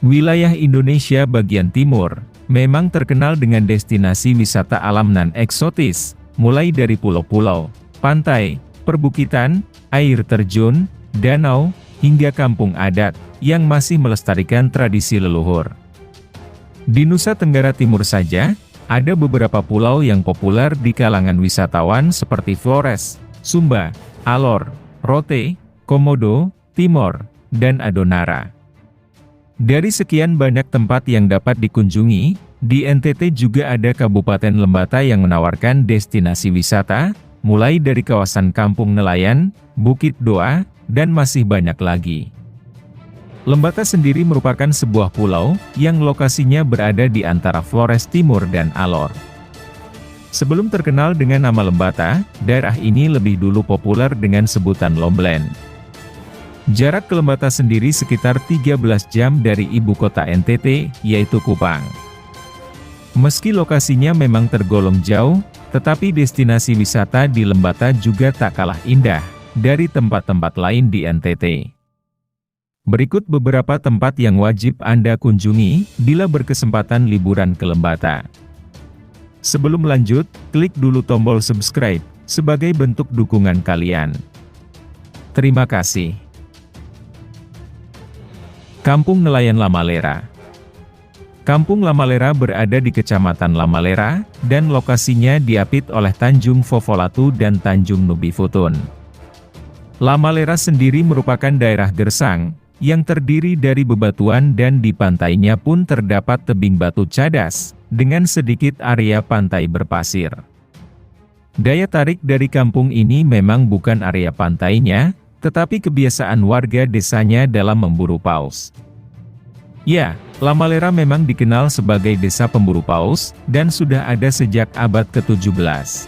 Wilayah Indonesia bagian timur, memang terkenal dengan destinasi wisata alam nan eksotis, mulai dari pulau-pulau, pantai, perbukitan, air terjun, danau, hingga kampung adat, yang masih melestarikan tradisi leluhur. Di Nusa Tenggara Timur saja, ada beberapa pulau yang populer di kalangan wisatawan seperti Flores, Sumba, Alor, Rote, Komodo, Timor, dan Adonara. Dari sekian banyak tempat yang dapat dikunjungi, di NTT juga ada Kabupaten Lembata yang menawarkan destinasi wisata, mulai dari kawasan Kampung Nelayan, Bukit Doa, dan masih banyak lagi. Lembata sendiri merupakan sebuah pulau, yang lokasinya berada di antara Flores Timur dan Alor. Sebelum terkenal dengan nama Lembata, daerah ini lebih dulu populer dengan sebutan Lomblen. Jarak ke Lembata sendiri sekitar 13 jam dari ibu kota NTT, yaitu Kupang. Meski lokasinya memang tergolong jauh, tetapi destinasi wisata di Lembata juga tak kalah indah dari tempat-tempat lain di NTT. Berikut beberapa tempat yang wajib Anda kunjungi bila berkesempatan liburan ke Lembata. Sebelum lanjut, klik dulu tombol subscribe sebagai bentuk dukungan kalian. Terima kasih. Kampung Nelayan Lamalera. Kampung Lamalera berada di Kecamatan Lamalera, dan lokasinya diapit oleh Tanjung Fofolatu dan Tanjung Nubifutun. Lamalera sendiri merupakan daerah gersang, yang terdiri dari bebatuan dan di pantainya pun terdapat tebing batu cadas, dengan sedikit area pantai berpasir. Daya tarik dari kampung ini memang bukan area pantainya, tetapi kebiasaan warga desanya dalam memburu paus. Ya, Lamalera memang dikenal sebagai desa pemburu paus, dan sudah ada sejak abad ke-17.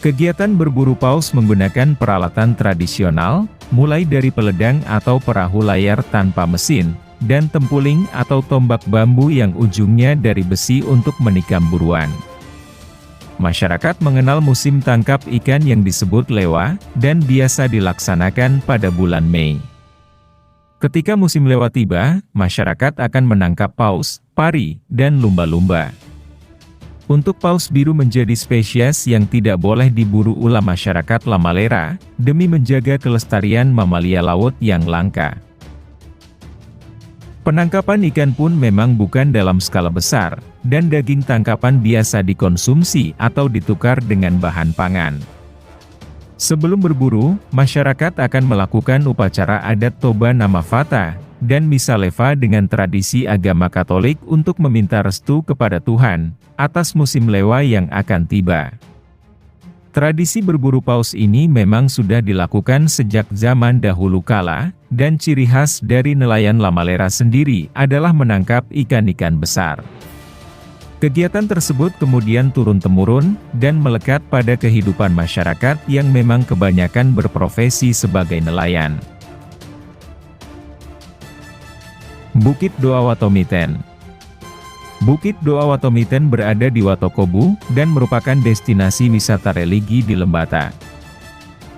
Kegiatan berburu paus menggunakan peralatan tradisional, mulai dari peledang atau perahu layar tanpa mesin, dan tempuling atau tombak bambu yang ujungnya dari besi untuk menikam buruan. Masyarakat mengenal musim tangkap ikan yang disebut lewa, dan biasa dilaksanakan pada bulan Mei. Ketika musim lewa tiba, masyarakat akan menangkap paus, pari, dan lumba-lumba. Untuk paus biru menjadi spesies yang tidak boleh diburu ulah masyarakat Lamalera, demi menjaga kelestarian mamalia laut yang langka. Penangkapan ikan pun memang bukan dalam skala besar, dan daging tangkapan biasa dikonsumsi atau ditukar dengan bahan pangan. Sebelum berburu, masyarakat akan melakukan upacara adat Toba Nama Fata, dan Misa Leva dengan tradisi agama Katolik untuk meminta restu kepada Tuhan, atas musim lewa yang akan tiba. Tradisi berburu paus ini memang sudah dilakukan sejak zaman dahulu kala, dan ciri khas dari nelayan Lamalera sendiri adalah menangkap ikan-ikan besar. Kegiatan tersebut kemudian turun-temurun, dan melekat pada kehidupan masyarakat yang memang kebanyakan berprofesi sebagai nelayan. Bukit Doa Watomiten. Bukit Doa Watomiten berada di Watokobu, dan merupakan destinasi wisata religi di Lembata.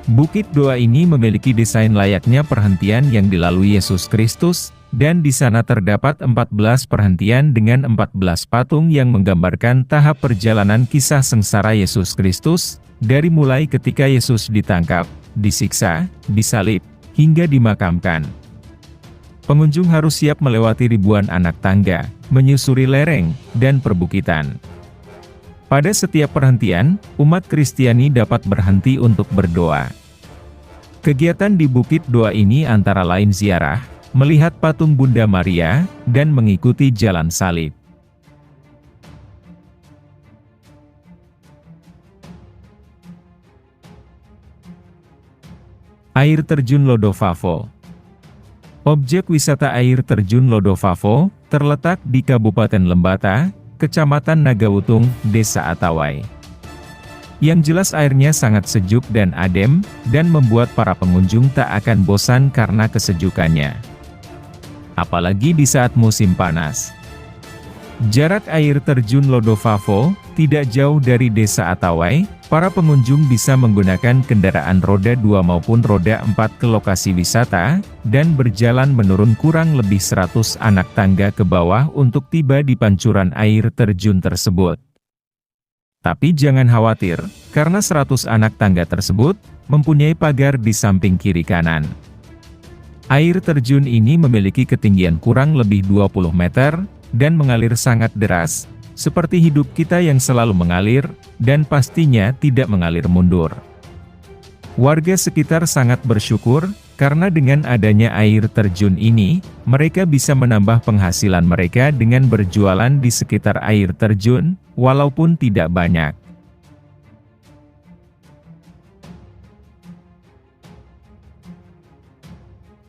Bukit Doa ini memiliki desain layaknya perhentian yang dilalui Yesus Kristus, dan di sana terdapat 14 perhentian dengan 14 patung yang menggambarkan tahap perjalanan kisah sengsara Yesus Kristus, dari mulai ketika Yesus ditangkap, disiksa, disalib, hingga dimakamkan. Pengunjung harus siap melewati ribuan anak tangga, menyusuri lereng, dan perbukitan. Pada setiap perhentian, umat Kristiani dapat berhenti untuk berdoa. Kegiatan di Bukit Doa ini antara lain ziarah, melihat patung Bunda Maria, dan mengikuti jalan salib. Air Terjun Lodovavo. Objek wisata air terjun Lodovavo, terletak di Kabupaten Lembata, Kecamatan Nagautung, Desa Atawai. Yang jelas airnya sangat sejuk dan adem, dan membuat para pengunjung tak akan bosan karena kesejukannya. Apalagi di saat musim panas. Jarak air terjun Lodovavo tidak jauh dari desa Attawai. Para pengunjung bisa menggunakan kendaraan roda 2 maupun roda 4 ke lokasi wisata, dan berjalan menurun kurang lebih 100 anak tangga ke bawah untuk tiba di pancuran air terjun tersebut. Tapi jangan khawatir, karena 100 anak tangga tersebut mempunyai pagar di samping kiri kanan. Air terjun ini memiliki ketinggian kurang lebih 20 meter, dan mengalir sangat deras, seperti hidup kita yang selalu mengalir, dan pastinya tidak mengalir mundur. Warga sekitar sangat bersyukur, karena dengan adanya air terjun ini, mereka bisa menambah penghasilan mereka dengan berjualan di sekitar air terjun, walaupun tidak banyak.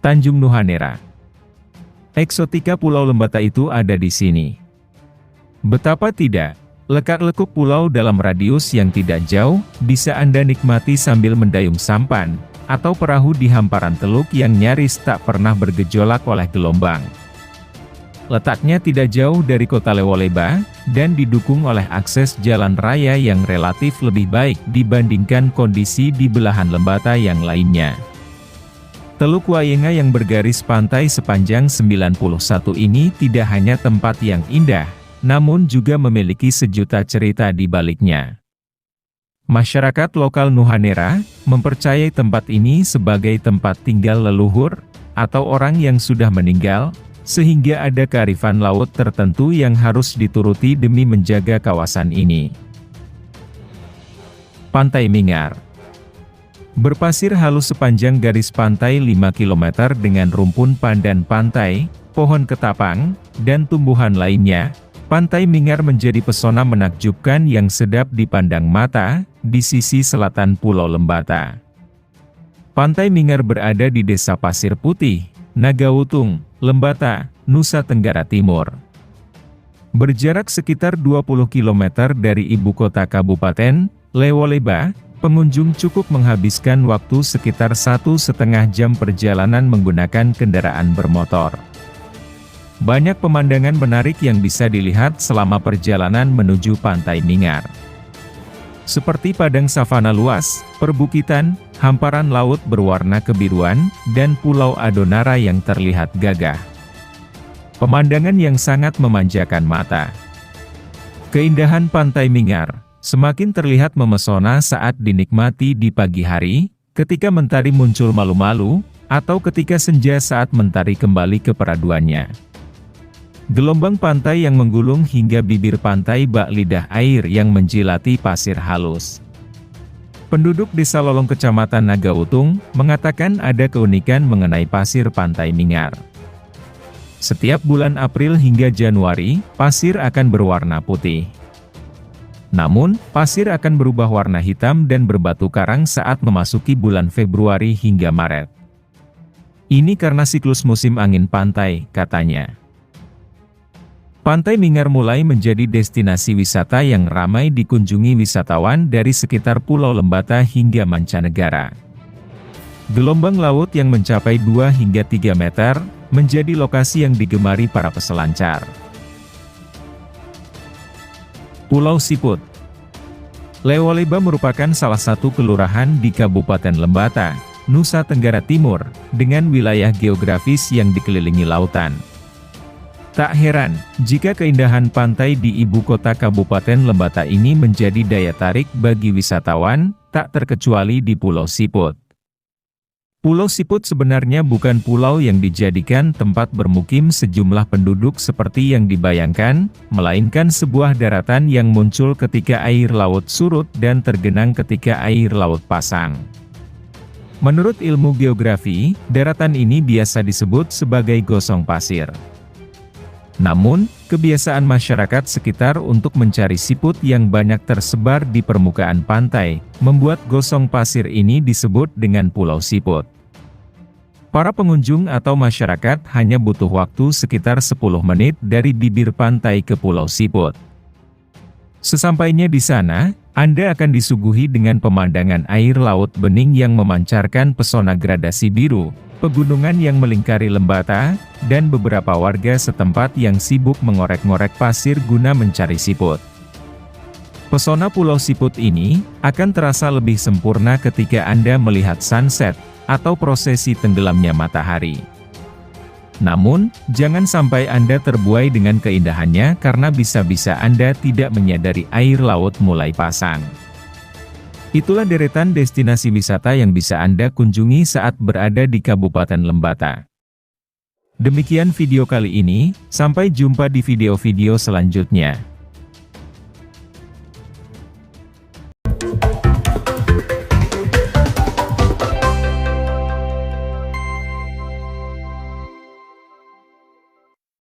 Tanjung Nuhanera. Eksotika Pulau Lembata itu ada di sini. Betapa tidak, lekak-lekuk pulau dalam radius yang tidak jauh, bisa Anda nikmati sambil mendayung sampan, atau perahu di hamparan teluk yang nyaris tak pernah bergejolak oleh gelombang. Letaknya tidak jauh dari kota Lewoleba, dan didukung oleh akses jalan raya yang relatif lebih baik dibandingkan kondisi di belahan Lembata yang lainnya. Teluk Wayenga yang bergaris pantai sepanjang 91 ini tidak hanya tempat yang indah, namun juga memiliki sejuta cerita di baliknya. Masyarakat lokal Nuhanera mempercayai tempat ini sebagai tempat tinggal leluhur, atau orang yang sudah meninggal, sehingga ada kearifan laut tertentu yang harus dituruti demi menjaga kawasan ini. Pantai Mingar. Berpasir halus sepanjang garis pantai 5 km dengan rumpun pandan pantai, pohon ketapang, dan tumbuhan lainnya, Pantai Mingar menjadi pesona menakjubkan yang sedap dipandang mata, di sisi selatan Pulau Lembata. Pantai Mingar berada di Desa Pasir Putih, Nagautung, Lembata, Nusa Tenggara Timur. Berjarak sekitar 20 km dari ibu kota kabupaten, Lewoleba, pengunjung cukup menghabiskan waktu sekitar 1,5 jam perjalanan menggunakan kendaraan bermotor. Banyak pemandangan menarik yang bisa dilihat selama perjalanan menuju Pantai Mingar. Seperti padang savana luas, perbukitan, hamparan laut berwarna kebiruan, dan Pulau Adonara yang terlihat gagah. Pemandangan yang sangat memanjakan mata. Keindahan Pantai Mingar semakin terlihat memesona saat dinikmati di pagi hari, ketika mentari muncul malu-malu, atau ketika senja saat mentari kembali ke peraduannya. Gelombang pantai yang menggulung hingga bibir pantai bak lidah air yang menjilati pasir halus. Penduduk Desa Lolong Kecamatan Nagautung mengatakan ada keunikan mengenai pasir Pantai Mingar. Setiap bulan April hingga Januari, pasir akan berwarna putih. Namun, pasir akan berubah warna hitam dan berbatu karang saat memasuki bulan Februari hingga Maret. Ini karena siklus musim angin pantai, katanya. Pantai Mingar mulai menjadi destinasi wisata yang ramai dikunjungi wisatawan dari sekitar Pulau Lembata hingga mancanegara. Gelombang laut yang mencapai 2 hingga 3 meter, menjadi lokasi yang digemari para peselancar. Pulau Siput. Lewoleba merupakan salah satu kelurahan di Kabupaten Lembata, Nusa Tenggara Timur, dengan wilayah geografis yang dikelilingi lautan. Tak heran, jika keindahan pantai di ibu kota Kabupaten Lembata ini menjadi daya tarik bagi wisatawan, tak terkecuali di Pulau Siput. Pulau Siput sebenarnya bukan pulau yang dijadikan tempat bermukim sejumlah penduduk seperti yang dibayangkan, melainkan sebuah daratan yang muncul ketika air laut surut dan tergenang ketika air laut pasang. Menurut ilmu geografi, daratan ini biasa disebut sebagai gosong pasir. Namun, kebiasaan masyarakat sekitar untuk mencari siput yang banyak tersebar di permukaan pantai, membuat gosong pasir ini disebut dengan Pulau Siput. Para pengunjung atau masyarakat hanya butuh waktu sekitar 10 menit dari bibir pantai ke Pulau Siput. Sesampainya di sana, Anda akan disuguhi dengan pemandangan air laut bening yang memancarkan pesona gradasi biru, pegunungan yang melingkari Lembata, dan beberapa warga setempat yang sibuk mengorek-ngorek pasir guna mencari siput. Pesona Pulau Siput ini akan terasa lebih sempurna ketika Anda melihat sunset atau prosesi tenggelamnya matahari. Namun, jangan sampai Anda terbuai dengan keindahannya karena bisa-bisa Anda tidak menyadari air laut mulai pasang. Itulah deretan destinasi wisata yang bisa Anda kunjungi saat berada di Kabupaten Lembata. Demikian video kali ini, sampai jumpa di video-video selanjutnya.